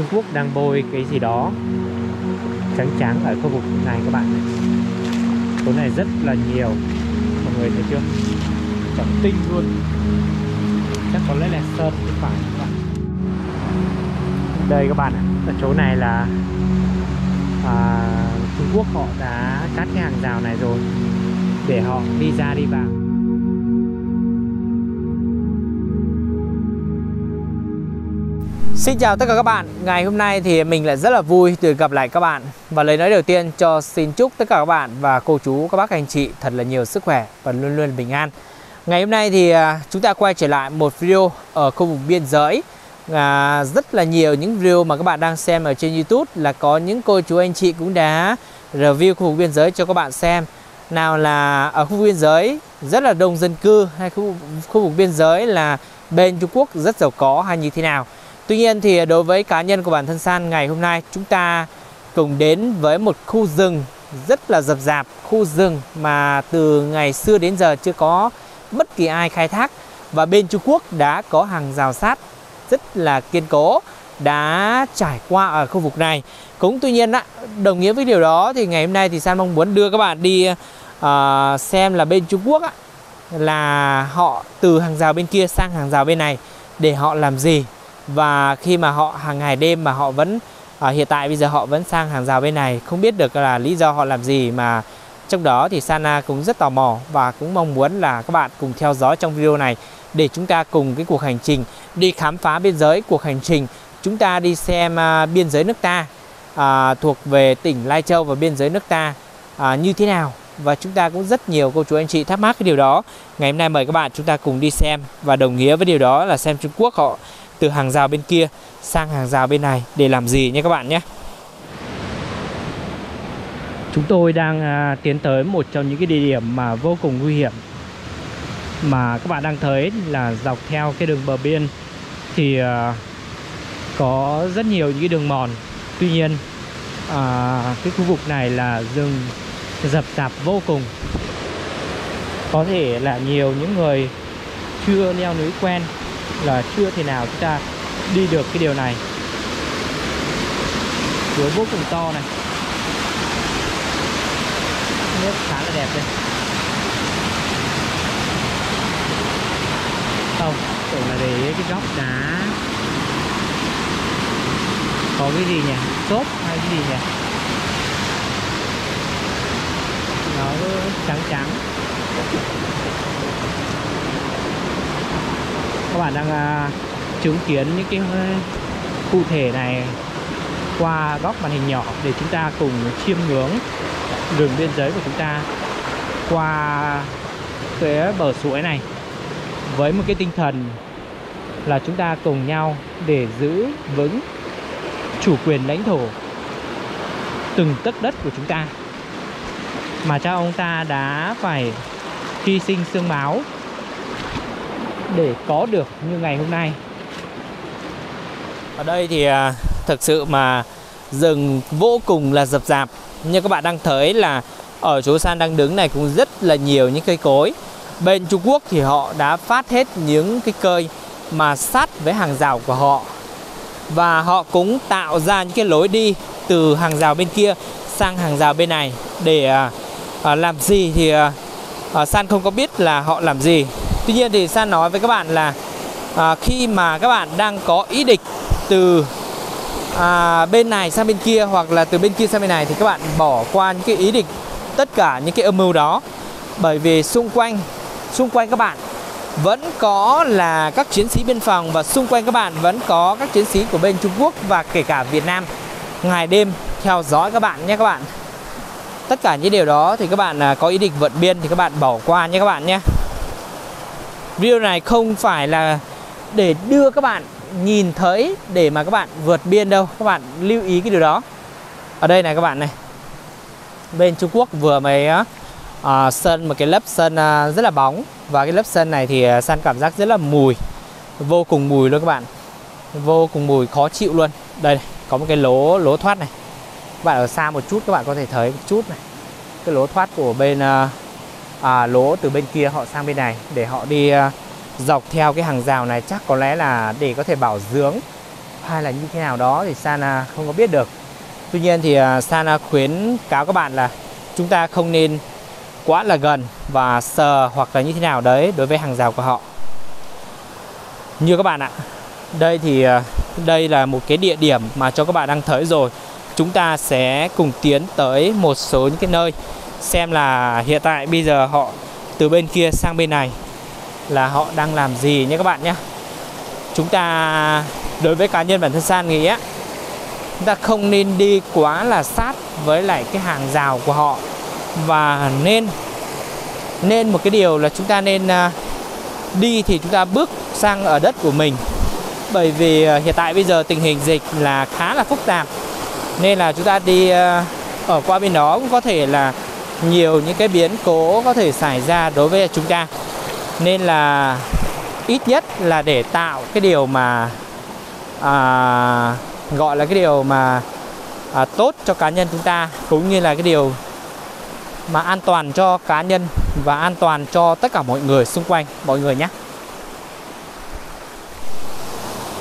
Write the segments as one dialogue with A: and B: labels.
A: Trung Quốc đang bôi cái gì đó trắng trắng ở khu vực này các bạn. Chỗ này rất là nhiều, mọi người thấy chưa? Trắng tinh luôn. Chắc có lẽ là sơn thì phải các bạn. Đây các bạn ạ, ở chỗ này là Trung Quốc họ đã cắt cái hàng rào này rồi để họ đi ra đi vào.
B: Xin chào tất cả các bạn. Ngày hôm nay thì mình lại rất là vui được gặp lại các bạn. Và lời nói đầu tiên xin chúc tất cả các bạn và cô chú, các bác, anh chị thật là nhiều sức khỏe và luôn luôn bình an. Ngày hôm nay thì chúng ta quay trở lại một video ở khu vực biên giới. Rất là nhiều những video mà các bạn đang xem ở trên YouTube là có những cô chú anh chị cũng đã review khu vực biên giới cho các bạn xem. Nào là ở khu vực biên giới rất là đông dân cư, hay khu vực biên giới là bên Trung Quốc rất giàu có, hay như thế nào. Tuy nhiên thì đối với cá nhân của bản thân San, ngày hôm nay chúng ta cùng đến với một khu rừng rất là rậm rạp. Khu rừng mà từ ngày xưa đến giờ chưa có bất kỳ ai khai thác. Và bên Trung Quốc đã có hàng rào sắt rất là kiên cố đã trải qua ở khu vực này. Cũng tuy nhiên đồng nghĩa với điều đó thì ngày hôm nay thì San mong muốn đưa các bạn đi xem là bên Trung Quốc là họ từ hàng rào bên kia sang hàng rào bên này để họ làm gì. Và khi mà họ hàng ngày đêm mà họ vẫn hiện tại bây giờ họ vẫn sang hàng rào bên này, không biết được là lý do họ làm gì, mà trong đó thì Sana cũng rất tò mò và cũng mong muốn là các bạn cùng theo dõi trong video này để chúng ta cùng cái cuộc hành trình đi khám phá biên giới, cuộc hành trình chúng ta đi xem biên giới nước ta thuộc về tỉnh Lai Châu và biên giới nước ta như thế nào. Và chúng ta cũng rất nhiều cô chú anh chị thắc mắc cái điều đó. Ngày hôm nay mời các bạn chúng ta cùng đi xem, và đồng nghĩa với điều đó là xem Trung Quốc họ từ hàng rào bên kia sang hàng rào bên này để làm gì nha các bạn nhé.
A: Chúng tôi đang tiến tới một trong những cái địa điểm mà vô cùng nguy hiểm mà các bạn đang thấy là dọc theo cái đường bờ biên thì có rất nhiều những cái đường mòn. Tuy nhiên cái khu vực này là rừng rậm rạp vô cùng. Có thể là nhiều những người chưa leo núi quen là chưa thể nào chúng ta đi được cái điều này. Suối vô cùng to này, nước khá là đẹp đây. Không, tưởng là để cái góc đá có cái gì nhỉ? Xốp hay cái gì nhỉ? Nó trắng trắng. Các bạn đang chứng kiến những cái cụ thể này qua góc màn hình nhỏ để chúng ta cùng chiêm ngưỡng đường biên giới của chúng ta qua cái bờ suối này với một cái tinh thần là chúng ta cùng nhau để giữ vững chủ quyền lãnh thổ từng tấc đất của chúng ta mà cha ông ta đã phải hy sinh xương máu để có được như ngày hôm nay.
B: Ở đây thì thực sự mà rừng vô cùng là rậm rạp. Như các bạn đang thấy là ở chỗ San đang đứng này cũng rất là nhiều những cây cối. Bên Trung Quốc thì họ đã phát hết những cái cây mà sát với hàng rào của họ. Và họ cũng tạo ra những cái lối đi từ hàng rào bên kia sang hàng rào bên này để làm gì thì San không có biết là họ làm gì. Tuy nhiên thì San nói với các bạn là khi mà các bạn đang có ý định từ bên này sang bên kia hoặc là từ bên kia sang bên này thì các bạn bỏ qua những cái ý định, tất cả những cái âm mưu đó. Bởi vì xung quanh các bạn vẫn có là các chiến sĩ biên phòng, và xung quanh các bạn vẫn có các chiến sĩ của bên Trung Quốc và kể cả Việt Nam ngày đêm theo dõi các bạn nhé các bạn. Tất cả những điều đó thì các bạn có ý định vượt biên thì các bạn bỏ qua nhé các bạn nhé. Video này không phải là để đưa các bạn nhìn thấy để mà các bạn vượt biên đâu. Các bạn lưu ý cái điều đó. Ở đây này các bạn này, bên Trung Quốc vừa mới sơn một cái lớp sơn rất là bóng. Và cái lớp sơn này thì San cảm giác rất là mùi, vô cùng mùi luôn các bạn, vô cùng mùi khó chịu luôn. Đây này, có một cái lỗ thoát này. Các bạn ở xa một chút các bạn có thể thấy một chút này, cái lỗ thoát của bên lỗ từ bên kia họ sang bên này để họ đi dọc theo cái hàng rào này. Chắc có lẽ là để có thể bảo dưỡng hay là như thế nào đó thì San không có biết được. Tuy nhiên thì San khuyến cáo các bạn là chúng ta không nên quá là gần và sờ hoặc là như thế nào đấy đối với hàng rào của họ. Như các bạn ạ, đây thì đây là một cái địa điểm mà cho các bạn đang thấy rồi. Chúng ta sẽ cùng tiến tới một số những cái nơi xem là hiện tại bây giờ họ từ bên kia sang bên này là họ đang làm gì nhé các bạn nhé. Chúng ta, đối với cá nhân bản thân San nghĩ á, chúng ta không nên đi quá là sát với lại cái hàng rào của họ. Và nên một cái điều là chúng ta nên đi thì chúng ta bước sang ở đất của mình. Bởi vì hiện tại bây giờ tình hình dịch là khá là phức tạp, nên là chúng ta đi ở qua bên đó cũng có thể là nhiều những cái biến cố có thể xảy ra đối với chúng ta. Nên là ít nhất là để tạo cái điều mà gọi là cái điều mà tốt cho cá nhân chúng ta, cũng như là cái điều mà an toàn cho cá nhân và an toàn cho tất cả mọi người xung quanh mọi người nhé.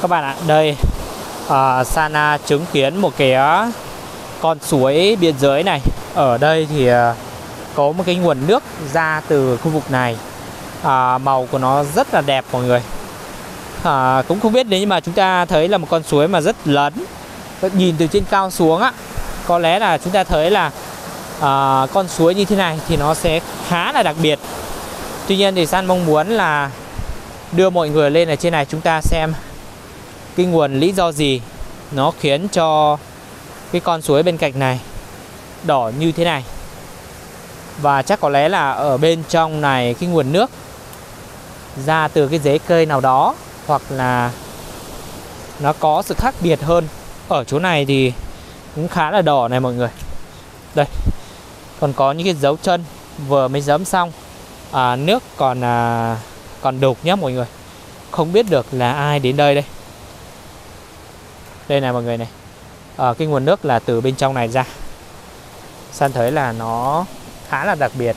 B: Các bạn ạ, đây Sana chứng kiến một cái con suối biên giới này. Ở đây thì có một cái nguồn nước ra từ khu vực này. Màu của nó rất là đẹp mọi người. Cũng không biết nếu mà chúng ta thấy là một con suối mà rất lớn, nhìn từ trên cao xuống á, có lẽ là chúng ta thấy là con suối như thế này thì nó sẽ khá là đặc biệt. Tuy nhiên thì San mong muốn là đưa mọi người lên ở trên này, chúng ta xem cái nguồn lý do gì nó khiến cho cái con suối bên cạnh này đỏ như thế này. Và chắc có lẽ là ở bên trong này cái nguồn nước ra từ cái rễ cây nào đó, hoặc là nó có sự khác biệt hơn. Ở chỗ này thì cũng khá là đỏ này mọi người. Đây, còn có những cái dấu chân vừa mới giấm xong. Nước còn đục nhé mọi người. Không biết được là ai đến đây đây. Đây này mọi người này. Cái nguồn nước là từ bên trong này ra. San thấy là nó khá là đặc biệt.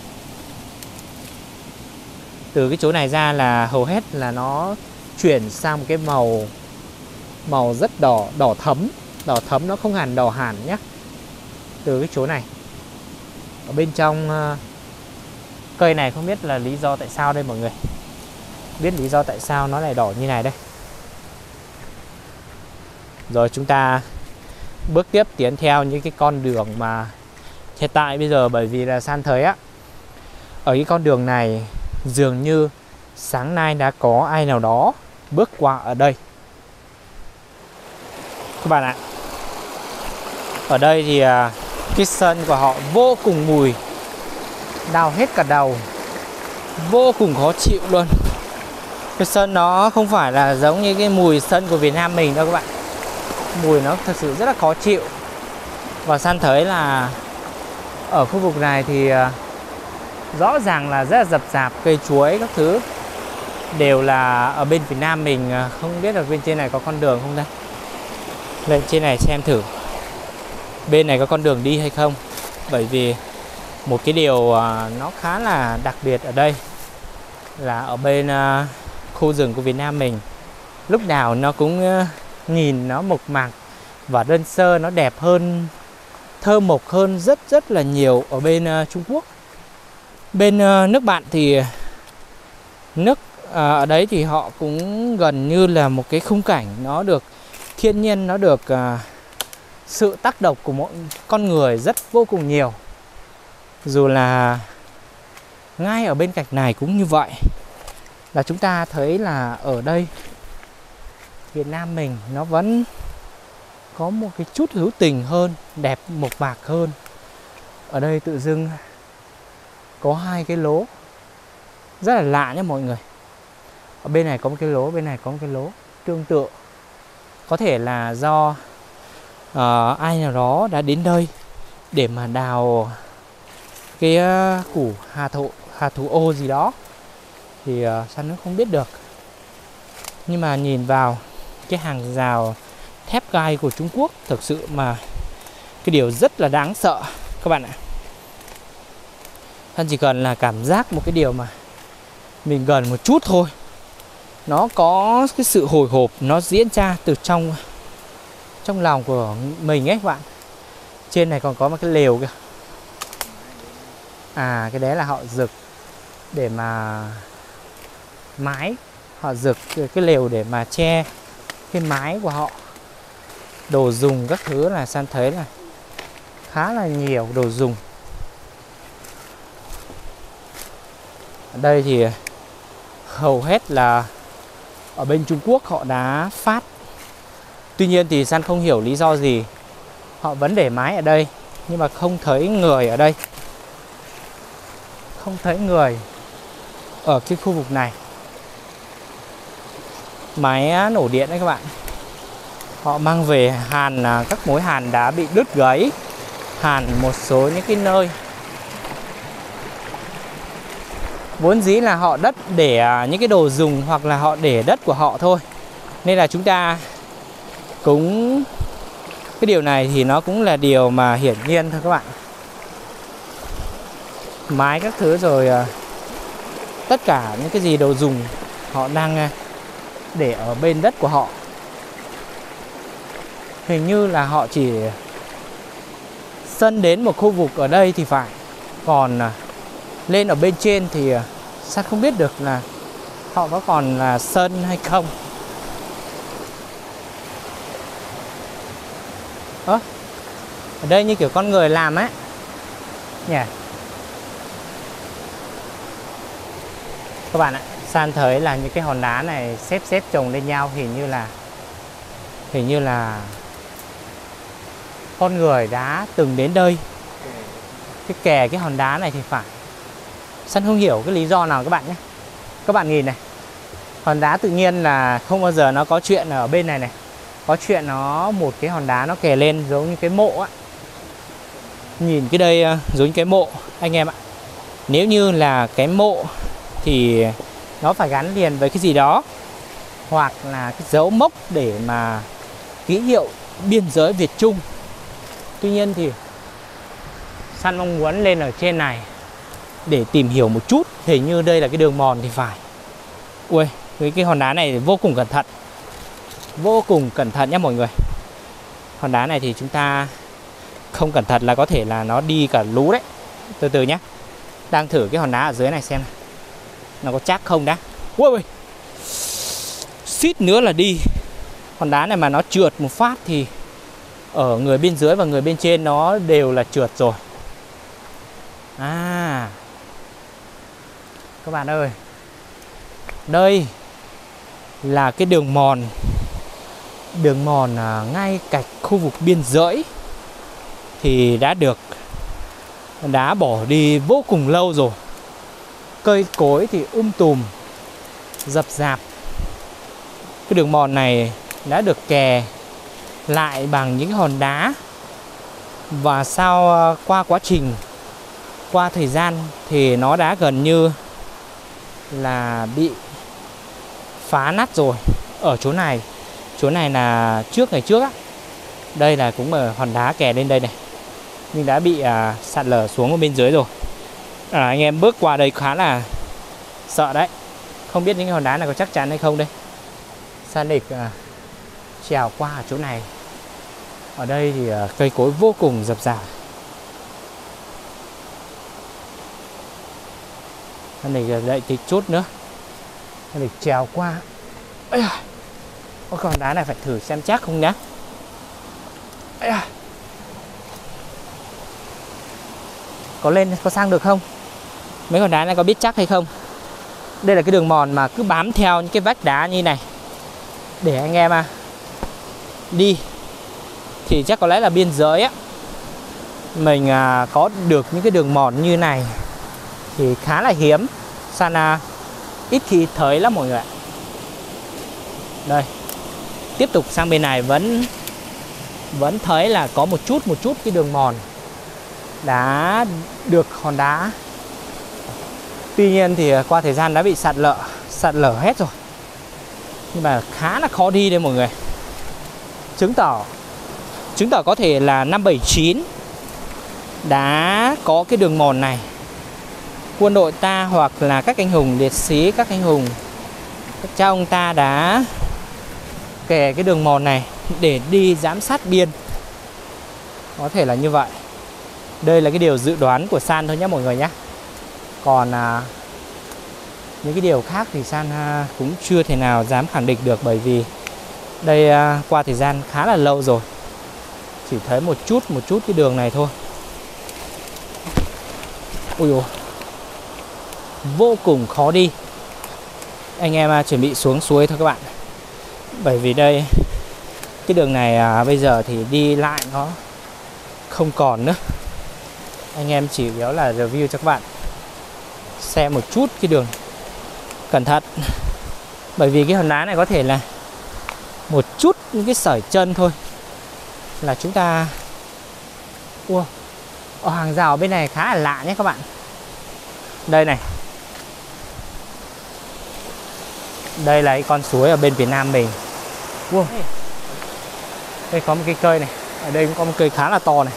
B: Từ cái chỗ này ra là hầu hết là nó chuyển sang một cái màu rất đỏ thấm. Đỏ thấm, nó không hẳn đỏ hẳn nhé. Từ cái chỗ này. Ở bên trong cây này không biết là lý do tại sao đây mọi người. Biết lý do tại sao nó lại đỏ như này đây. Rồi chúng ta bước tiếp tiến theo những cái con đường mà hiện tại bây giờ, bởi vì là San thấy á, ở cái con đường này dường như sáng nay đã có ai nào đó bước qua ở đây. Các bạn ạ, ở đây thì cái sân của họ vô cùng mùi, đau hết cả đầu, vô cùng khó chịu luôn. Cái sân nó không phải là giống như cái mùi sân của Việt Nam mình đâu các bạn. Mùi nó thật sự rất là khó chịu. Và San thấy là ở khu vực này thì rõ ràng là rất là rậm rạp, cây chuối các thứ đều là ở bên Việt Nam mình. Không biết là bên trên này có con đường không đây. Lên trên này xem thử bên này có con đường đi hay không. Bởi vì một cái điều nó khá là đặc biệt ở đây là ở bên khu rừng của Việt Nam mình, lúc nào nó cũng nhìn nó mộc mạc và đơn sơ, nó đẹp hơn, thơ mộc hơn rất là nhiều ở bên Trung Quốc. Bên nước bạn thì nước ở đấy thì họ cũng gần như là một cái khung cảnh nó được thiên nhiên, nó được sự tác động của mỗi con người rất vô cùng nhiều. Dù là ngay ở bên cạnh này cũng như vậy, là chúng ta thấy là ở đây Việt Nam mình nó vẫn có một cái chút hữu tình hơn, đẹp mộc mạc hơn. Ở đây tự dưng có hai cái lỗ rất là lạ nhé mọi người. Ở bên này có một cái lỗ, bên này có một cái lỗ tương tự. Có thể là do ai nào đó đã đến đây để mà đào cái củ hà thủ ô gì đó, thì San nó không biết được. Nhưng mà nhìn vào cái hàng rào thép gai của Trung Quốc, thực sự mà cái điều rất là đáng sợ các bạn ạ. San chỉ cần là cảm giác một cái điều mà mình gần một chút thôi, nó có cái sự hồi hộp nó diễn ra từ trong trong lòng của mình ấy các bạn. Trên này còn có một cái lều kìa. À, cái đấy là họ rực để mà mái, họ rực cái lều để mà che cái mái của họ. Đồ dùng các thứ là San thấy là khá là nhiều đồ dùng. Ở đây thì hầu hết là ở bên Trung Quốc họ đã phát. Tuy nhiên thì San không hiểu lý do gì họ vẫn để mái ở đây, nhưng mà không thấy người ở đây. Không thấy người ở cái khu vực này. Máy nổ điện đấy các bạn. Họ mang về hàn các mối hàn đã bị đứt gãy, hàn một số những cái nơi. Vốn dĩ là họ đất để những cái đồ dùng hoặc là họ để đất của họ thôi. Nên là chúng ta cũng, cái điều này thì nó cũng là điều mà hiển nhiên thôi các bạn. Mái các thứ rồi tất cả những cái gì đồ dùng họ đang để ở bên đất của họ. Hình như là họ chỉ sân đến một khu vực ở đây thì phải. Còn lên ở bên trên thì San không biết được là họ có còn là sân hay không. Ở đây như kiểu con người làm ấy nhỉ. Các bạn ạ, San thấy là những cái hòn đá này xếp chồng lên nhau, hình như là con người đã từng đến đây cái kè cái hòn đá này thì phải. San không hiểu cái lý do nào các bạn nhé. Các bạn nhìn này, hòn đá tự nhiên là không bao giờ nó có chuyện ở bên này này. Có chuyện nó một cái hòn đá nó kè lên giống như cái mộ á. Nhìn cái đây giống như cái mộ anh em ạ. Nếu như là cái mộ thì nó phải gắn liền với cái gì đó, hoặc là cái dấu mốc để mà ký hiệu biên giới Việt Trung. Tuy nhiên thì San mong muốn lên ở trên này để tìm hiểu một chút. Hình như đây là cái đường mòn thì phải. Ui, cái hòn đá này vô cùng cẩn thận. Vô cùng cẩn thận nhé mọi người. Hòn đá này thì chúng ta không cẩn thận là có thể là nó đi cả lú đấy. Từ từ nhé. Đang thử cái hòn đá ở dưới này xem nó có chắc không đã. Ui ui, suýt nữa là đi. Hòn đá này mà nó trượt một phát thì ở người bên dưới và người bên trên nó đều là trượt rồi. À, các bạn ơi, đây là cái đường mòn. Đường mòn ngay cạnh khu vực biên giới thì đã bỏ đi vô cùng lâu rồi. Cây cối thì tùm, rậm rạp. Cái đường mòn này đã được kè lại bằng những hòn đá. Và sau qua quá trình, qua thời gian thì nó đã gần như là bị phá nát rồi. Ở chỗ này là ngày trước á. Đây là cũng ở hòn đá kè lên đây này, nhưng đã bị sạt lở xuống ở bên dưới rồi. Anh em bước qua đây khá là sợ đấy. Không biết những cái hòn đá này có chắc chắn hay không đây. San định trèo qua ở chỗ này. Ở đây thì cây cối vô cùng rậm rạp. San định đợi tí chút nữa. San định trèo qua. Có hòn đá này phải thử xem chắc không nhá. Có lên, có sang được không? Mấy hòn đá này có biết chắc hay không? Đây là cái đường mòn mà cứ bám theo những cái vách đá như này để anh em đi. Thì chắc có lẽ là biên giới á. Mình có được những cái đường mòn như này thì khá là hiếm. San ít khi thấy lắm mọi người ạ. Đây, tiếp tục sang bên này vẫn thấy là có một chút cái đường mòn đã được hòn đá. Tuy nhiên thì qua thời gian đã bị sạt lở hết rồi. Nhưng mà khá là khó đi đây mọi người. Chứng tỏ có thể là năm 79 đã có cái đường mòn này. Quân đội ta hoặc là các anh hùng liệt sĩ, các anh hùng, các cha ông ta đã kè cái đường mòn này để đi giám sát biên. Có thể là như vậy. Đây là cái điều dự đoán của San thôi nhé mọi người nhé. Còn những cái điều khác thì San cũng chưa thể nào dám khẳng định được, bởi vì đây qua thời gian khá là lâu rồi. Chỉ thấy một chút cái đường này thôi. Ui dồi, vô cùng khó đi. Anh em chuẩn bị xuống suối thôi các bạn. Bởi vì đây cái đường này bây giờ thì đi lại nó không còn nữa. Anh em chỉ yếu là review cho các bạn xem một chút cái đường. Cẩn thận. Bởi vì cái hòn đá này có thể là một chút những cái sởi chân thôi là chúng ta ở hàng rào bên này khá là lạ nhé các bạn. Đây này. Đây là cái con suối ở bên Việt Nam mình. Đây có một cái cây này. Ở đây cũng có một cây khá là to này.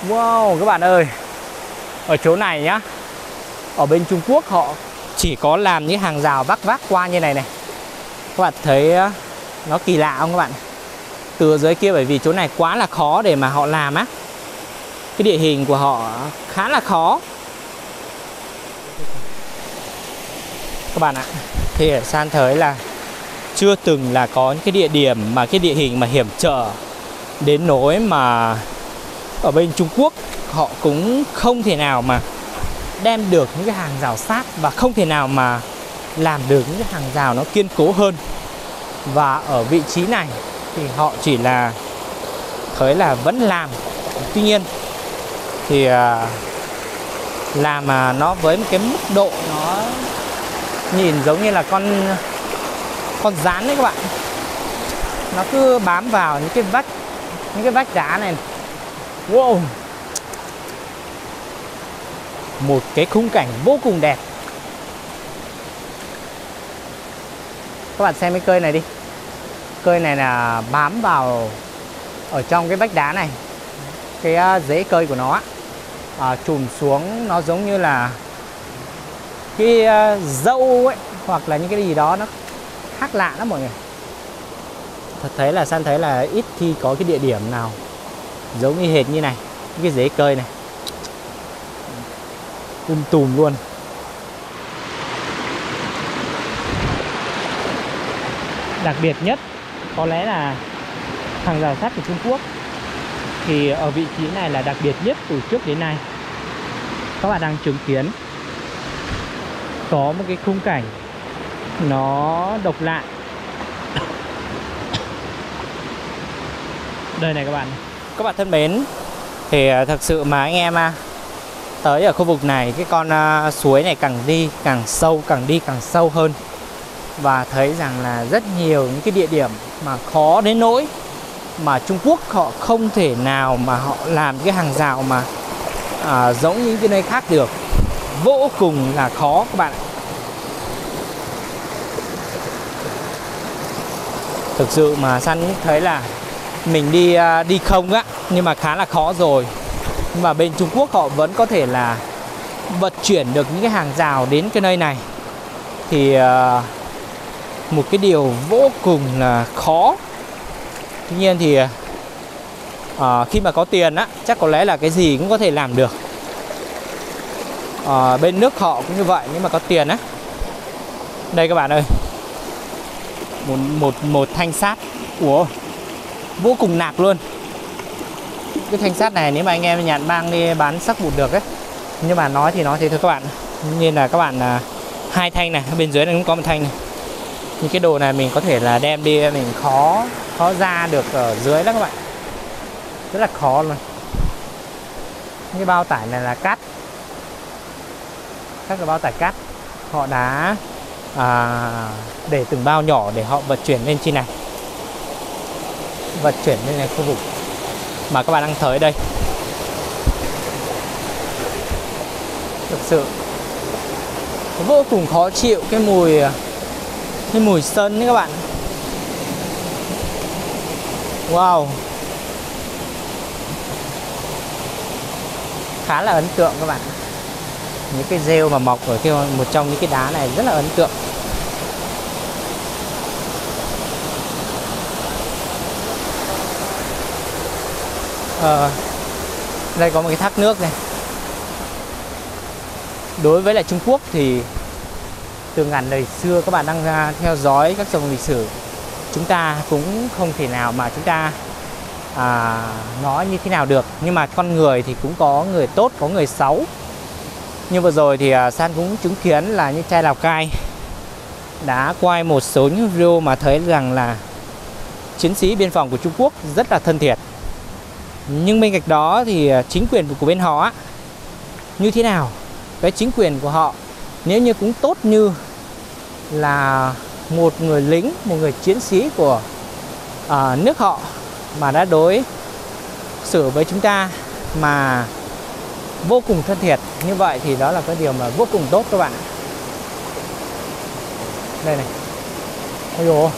B: Wow các bạn ơi. Ở chỗ này nhá, ở bên Trung Quốc họ chỉ có làm những hàng rào vác qua như này này. Các bạn thấy nó kỳ lạ không các bạn? Từ dưới kia, bởi vì chỗ này quá là khó để mà họ làm á. Cái địa hình của họ khá là khó. Các bạn ạ, thì ở San thấy là chưa từng là có những cái địa điểm mà cái địa hình mà hiểm trở đến nỗi mà ở bên Trung Quốc họ cũng không thể nào mà đem được những cái hàng rào sát, và không thể nào mà làm được những cái hàng rào nó kiên cố hơn. Và ở vị trí này thì họ chỉ là thấy là vẫn làm. Tuy nhiên thì làm mà nó với một cái mức độ nó nhìn giống như là con gián đấy các bạn. Nó cứ bám vào những cái vách đá này. Wow, một cái khung cảnh vô cùng đẹp. Các bạn xem cái cây này đi. Cây này là bám vào ở trong cái vách đá này. Cái rễ cây của nó chùm xuống, nó giống như là cái dâu ấy, hoặc là những cái gì đó nó khác lạ lắm mọi người. Thật thấy là San thấy là ít khi có cái địa điểm nào giống như hệt như này. Cái rễ cây này tùm luôn. Đặc biệt nhất có lẽ là hàng rào sắt của Trung Quốc thì ở vị trí này là đặc biệt nhất từ trước đến nay. Các bạn đang chứng kiến có một cái khung cảnh nó độc lạ. Đây này các bạn. Các bạn thân mến, thì thật sự mà anh em tới ở khu vực này, cái con suối này càng đi càng sâu, càng đi càng sâu hơn. Và thấy rằng là rất nhiều những cái địa điểm mà khó đến nỗi mà Trung Quốc họ không thể nào mà họ làm cái hàng rào mà giống những cái nơi khác được. Vô cùng là khó các bạn. Thực sự mà San thấy là mình đi không á, nhưng mà khá là khó rồi. Nhưng mà bên Trung Quốc họ vẫn có thể là vận chuyển được những cái hàng rào đến cái nơi này. Thì một cái điều vô cùng là khó. Tuy nhiên thì khi mà có tiền á, chắc có lẽ là cái gì cũng có thể làm được. Bên nước họ cũng như vậy, nhưng mà có tiền á. Đây các bạn ơi, một thanh sắt. Ủa, vô cùng nạc luôn. Cái thanh sắt này nếu mà anh em nhặt mang đi bán sắc bụt được ấy. Nhưng mà nói thì thôi các bạn. Nên là các bạn hai thanh này, bên dưới này cũng có một thanh này. Những cái đồ này mình có thể là đem đi, mình khó ra được ở dưới đó các bạn. Rất là khó luôn. Cái bao tải này là cát. Các cái bao tải cát họ đã để từng bao nhỏ để họ vận chuyển lên trên này. Vận chuyển lên này khu vực mà các bạn đang thấy đây. Thực sự vô cùng khó chịu cái mùi sân đấy các bạn. Wow, khá là ấn tượng các bạn. Những cái rêu mà mọc ở một trong những cái đá này rất là ấn tượng. Đây có một cái thác nước này. Đối với lại Trung Quốc thì từ ngàn đời xưa các bạn đang theo dõi các dòng lịch sử, chúng ta cũng không thể nào mà chúng ta nói như thế nào được. Nhưng mà con người thì cũng có người tốt, có người xấu. Như vừa rồi thì San cũng chứng kiến là như trai Lào Cai đã quay một số những video mà thấy rằng là chiến sĩ biên phòng của Trung Quốc rất là thân thiện. Nhưng bên cạnh đó thì chính quyền của bên họ như thế nào? Cái chính quyền của họ nếu như cũng tốt như là một người lính, một người chiến sĩ của nước họ mà đã đối xử với chúng ta mà vô cùng thân thiện như vậy thì đó là cái điều mà vô cùng tốt các bạn. Đây này. Ôi dồi,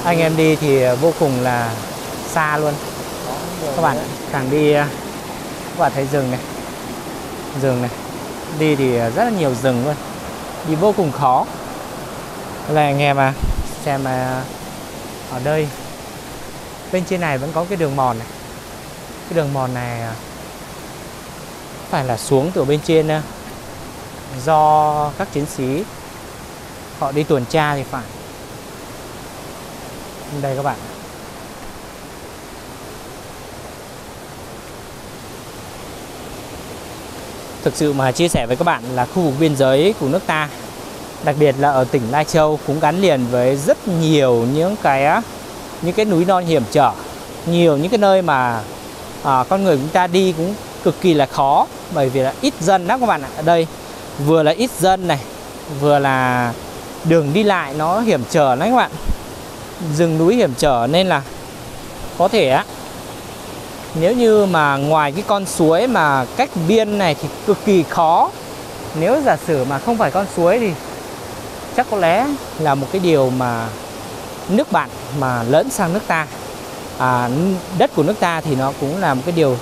B: anh em đi thì vô cùng là xa luôn các bạn. Càng đi các bạn thấy rừng này, rừng này, đi thì rất là nhiều rừng luôn, đi vô cùng khó. Đây anh em xem mà ở đây bên trên này vẫn có cái đường mòn này. Cái đường mòn này phải là xuống từ bên trên do các chiến sĩ họ đi tuần tra thì phải. Đây các bạn. Thực sự mà chia sẻ với các bạn là khu vực biên giới của nước ta, đặc biệt là ở tỉnh Lai Châu, cũng gắn liền với rất nhiều những cái núi non hiểm trở, nhiều những cái nơi mà con người chúng ta đi cũng cực kỳ là khó, bởi vì là ít dân đó các bạn ạ. Ở đây vừa là ít dân này, vừa là đường đi lại nó hiểm trở đấy các bạn, rừng núi hiểm trở, nên là có thể nếu như mà ngoài cái con suối mà cách biên này thì cực kỳ khó. Nếu giả sử mà không phải con suối thì chắc có lẽ là một cái điều mà nước bạn mà lẫn sang nước ta, đất của nước ta thì nó cũng là một cái điều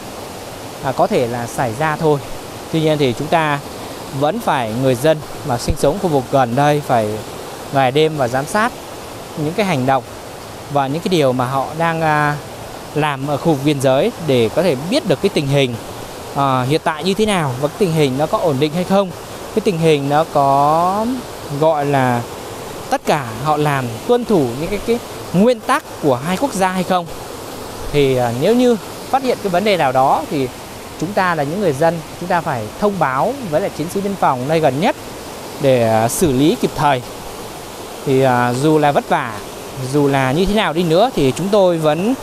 B: có thể là xảy ra thôi. Tuy nhiên thì chúng ta vẫn phải, người dân mà sinh sống khu vực gần đây phải ngày đêm và giám sát những cái hành động và những cái điều mà họ đang làm ở khu vực biên giới để có thể biết được cái tình hình hiện tại như thế nào, và cái tình hình nó có ổn định hay không, cái tình hình nó có gọi là tất cả họ làm tuân thủ những cái nguyên tắc của hai quốc gia hay không. Thì nếu như phát hiện cái vấn đề nào đó thì chúng ta là những người dân, chúng ta phải thông báo với lại chiến sĩ biên phòng nơi gần nhất để xử lý kịp thời. Thì dù là vất vả, dù là như thế nào đi nữa thì chúng tôi vẫn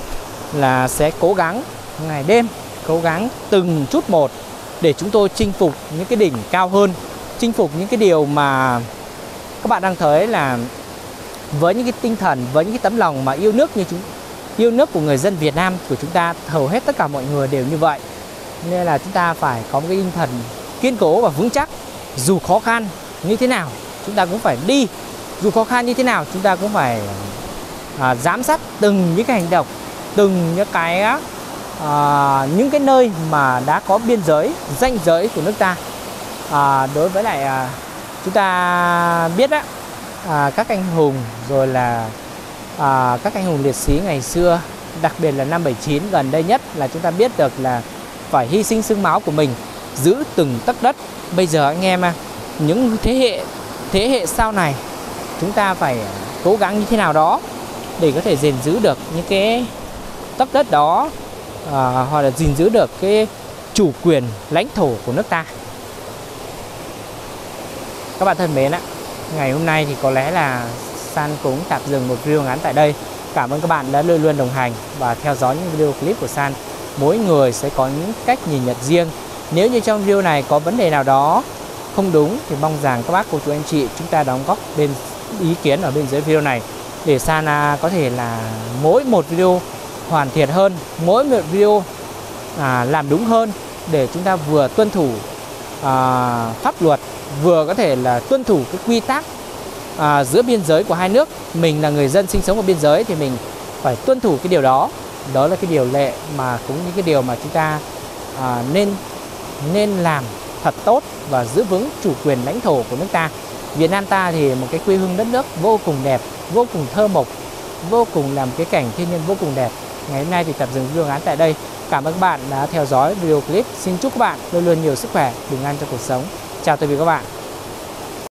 B: là sẽ cố gắng ngày đêm, cố gắng từng chút một để chúng tôi chinh phục những cái đỉnh cao hơn, chinh phục những cái điều mà các bạn đang thấy là với những cái tinh thần, với những cái tấm lòng mà yêu nước như yêu nước của người dân Việt Nam của chúng ta, hầu hết tất cả mọi người đều như vậy. Nên là chúng ta phải có một cái tinh thần kiên cố và vững chắc. Dù khó khăn như thế nào chúng ta cũng phải đi, dù khó khăn như thế nào chúng ta cũng phải giám sát từng những cái hành động, từng những cái nơi mà đã có biên giới, ranh giới của nước ta. Đối với lại chúng ta biết các anh hùng, rồi là các anh hùng liệt sĩ ngày xưa, đặc biệt là năm 79 gần đây nhất, là chúng ta biết được là phải hy sinh xương máu của mình, giữ từng tấc đất. Bây giờ anh em những thế hệ sau này, chúng ta phải cố gắng như thế nào đó để có thể gìn giữ được những cái tấc đất đó, hoặc là gìn giữ được cái chủ quyền lãnh thổ của nước ta. Các bạn thân mến ngày hôm nay thì có lẽ là San cũng tạm dừng một video ngắn tại đây. Cảm ơn các bạn đã luôn luôn đồng hành và theo dõi những video clip của San. Mỗi người sẽ có những cách nhìn nhận riêng. Nếu như trong video này có vấn đề nào đó không đúng thì mong rằng các bác cô chú anh chị chúng ta đóng góp bên ý kiến ở bên dưới video này để San có thể là mỗi một video hoàn thiện hơn, mỗi một video làm đúng hơn, để chúng ta vừa tuân thủ pháp luật, vừa có thể là tuân thủ cái quy tắc giữa biên giới của hai nước. Mình là người dân sinh sống ở biên giới thì mình phải tuân thủ cái điều đó. Đó là cái điều lệ mà cũng những cái điều mà chúng ta nên làm thật tốt và giữ vững chủ quyền lãnh thổ của nước ta. Việt Nam ta thì một cái quê hương đất nước vô cùng đẹp, vô cùng thơ mộc, vô cùng làm cái cảnh thiên nhiên vô cùng đẹp. Ngày hôm nay thì tạm dừng video ngắn tại đây. Cảm ơn các bạn đã theo dõi video clip. Xin chúc các bạn luôn luôn nhiều sức khỏe, bình an trong cuộc sống. Chào tạm biệt các bạn.